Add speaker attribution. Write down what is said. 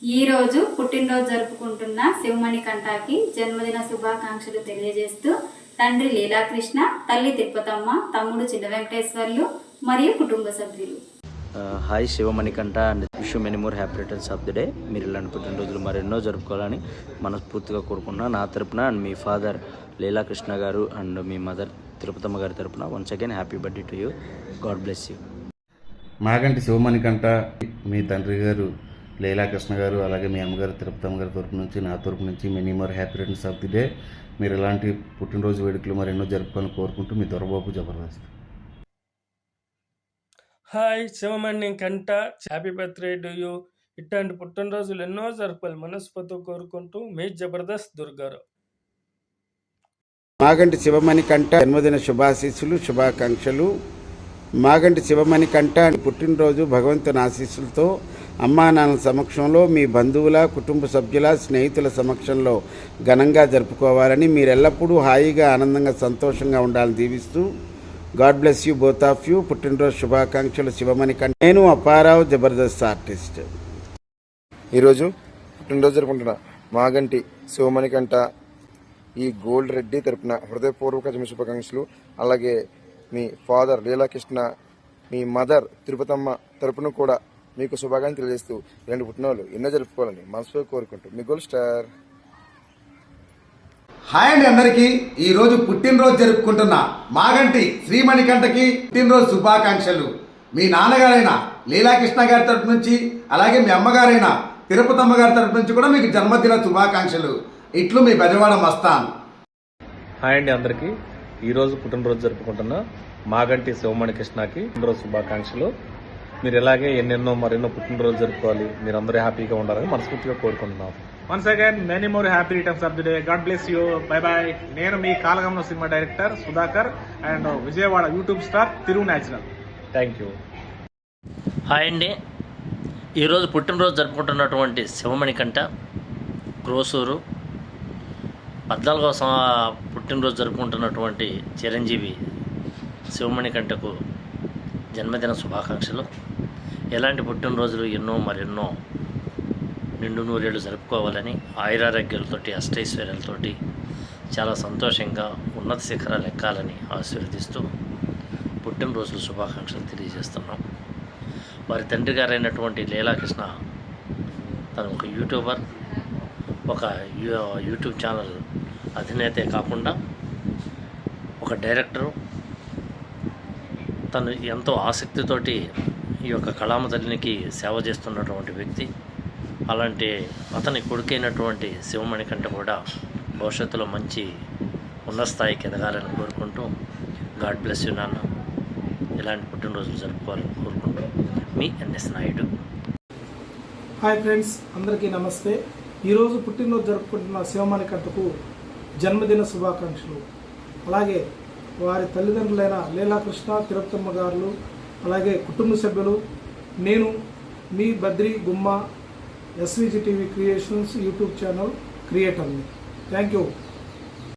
Speaker 1: ఈ రోజు పుట్టినరోజు జరుపుకుంటున్న శివమణికంఠకి జన్మదిన శుభాకాంక్షలు తెలియజేస్తూ తండ్రి లీలాకృష్ణ, తల్లి తిరుపతమ్మ, తమ్ముడు చిన్న వెంకటేశ్వర్లు మరియు కుటుంబ సభ్యులు.
Speaker 2: Hi Sivamanikanta and wish you many more happy returns of the day. మీరు ఇలాంటి పుట్టినరోజులు మరెన్నో జరుపుకోవాలని మనస్ఫూర్తిగా కోరుకుంటున్నా. నా తరపున అండ్ మీ ఫాదర్ లీలాకృష్ణ గారు అండ్ మీ మదర్ తిరుపతమ్మ గారి తరపున once again happy birthday to you. God bless you.
Speaker 3: Maganti Shivamanikanta, మీ తండ్రి గారు లీలాకృష్ణ గారు, అలాగే మీ అమ్మగారు తిరుపతమ్మ గారి తరపు నుంచి, నా తరపు నుంచి many more happy returns of the day. మీరు ఇలాంటి పుట్టినరోజు వేడుకలు మరెన్నో జరుపుకోవాలని కోరుకుంటూ మీ Dorababu Jabardasth.
Speaker 4: Hi Shivamanikanta, happy birthday to you. ఇట్లాంటి పుట్టినరోజులు ఎన్నో జరపాలి మనస్ఫూర్తిగా కోరుకుంటూ మీ జబర్దస్త్ దుర్గారావు.
Speaker 5: మాగంటి శివమణికంఠ జన్మదిన శుభాశీస్సులు, శుభాకాంక్షలు. మాగంటి శివమణికంఠ పుట్టినరోజు భగవంతుని ఆశీస్సులతో అమ్మా నాన్న సమక్షంలో, మీ బంధువుల, కుటుంబ సభ్యుల, స్నేహితుల సమక్షంలో ఘనంగా జరుపుకోవాలని, మీరెల్లప్పుడూ హాయిగా, ఆనందంగా, సంతోషంగా ఉండాలని దీవిస్తూ God bless you both of you. పుట్టినరోజు శుభాకాంక్షలు శివమణికంఠ. నేను అప్పారావు, జబర్దస్త్ ఆర్టిస్ట్.
Speaker 6: ఈరోజు పుట్టినరోజు జరుపుకుంటున్న మాగంటి శివమణికంఠ ఈ గోల్డ్ రెడ్డి తరపున హృదయపూర్వక శుభాకాంక్షలు. అలాగే మీ ఫాదర్ లీలాకృష్ణ, మీ మదర్ తిరుపతమ్మ తరపున కూడా మీకు శుభాకాంక్షలు తెలియజేస్తూ ఇలాంటి పుట్టినరోజులు ఎన్నో జరుపుకోవాలని మనస్ఫూర్తిగా కోరుకుంటూ మీ గోల్డ్ స్టార్.
Speaker 7: హాయ్ అండి అందరికీ. ఈరోజు పుట్టినరోజు జరుపుకుంటున్న మాగంటి శ్రీమణికంఠకి పుట్టినరోజు శుభాకాంక్షలు. మీ నాన్నగారైన లీలాకృష్ణ గారి తరపు నుంచి, అలాగే మీ అమ్మగారైన తిరుపతమ్మ గారి తరపు నుంచి కూడా మీకు జన్మదిన శుభాకాంక్షలు. ఇట్లు మీ బెజవాడ మస్తాన్.
Speaker 8: హాయ్ అండి అందరికీ. ఈరోజు పుట్టినరోజు జరుపుకుంటున్న మాగంటి శివమణికృష్ణకి పుట్టినరోజు శుభాకాంక్షలు. మీరు ఇలాగే ఎన్నెన్నో మరెన్నో పుట్టినరోజు జరుపుకోవాలి, మీరందరూ హ్యాపీగా ఉండాలని మనస్ఫూర్తిగా కోరుకుంటున్నాం.
Speaker 9: Once again many more happy returns of the day. God bless you. Bye boy. నేను మీ Kalagamana cinema director Sudhakar and Vijayawada YouTube star తిరుగు న్యాచురల్.
Speaker 8: Thank you.
Speaker 10: హాయ్ అండి. ఈరోజు పుట్టినరోజు జరుపుకుంటున్నటువంటి శివమణికంఠ క్రోసూరు 14వ పుట్టినరోజు జరుపుకుంటున్నటువంటి చిరంజీవి శివమణికంఠకు జన్మదిన శుభాకాంక్షలు. ఎలాంటి పుట్టినరోజులు ఎన్నో మరెన్నో నిండు నూరేళ్ళు జరుపుకోవాలని, ఆయురారోగ్యాలతోటి, అష్టైశ్వర్యాలతోటి చాలా సంతోషంగా ఉన్నత శిఖరాలు ఎక్కాలని ఆశీర్వదిస్తూ పుట్టినరోజుల శుభాకాంక్షలు తెలియజేస్తున్నాం. వారి తండ్రి గారైనటువంటి లీలాకృష్ణ తను ఒక యూట్యూబర్, ఒక యూట్యూబ్ ఛానల్ అధినేతే కాకుండా ఒక డైరెక్టరు. తను ఎంతో ఆసక్తితోటి ఈ యొక్క కళామ తల్లినికి సేవ చేస్తున్నటువంటి వ్యక్తి. అలాంటి అతని కొడుకైనటువంటి శివమణికంఠ కూడా భవిష్యత్తులో మంచి ఉన్నత స్థాయికి ఎదగాలని కోరుకుంటూ గాడ్ బ్లెస్ యూ నాన్న. ఇలాంటి పుట్టినరోజులు జరుపుకోవాలని కోరుకుంటూ మీ ఎన్ఎస్ నాయుడు.
Speaker 11: హాయ్ ఫ్రెండ్స్, అందరికీ నమస్తే. ఈరోజు పుట్టినరోజు జరుపుకుంటున్న శివమణికంఠకు జన్మదిన శుభాకాంక్షలు. అలాగే వారి తల్లిదండ్రులైన లీలాకృష్ణ, తిరుపతమ్మ గారు, అలాగే కుటుంబ సభ్యులు, నేను మీ Badri Gumma, SVG TV creations YouTube channel క్రియేటర్ని. Thank you.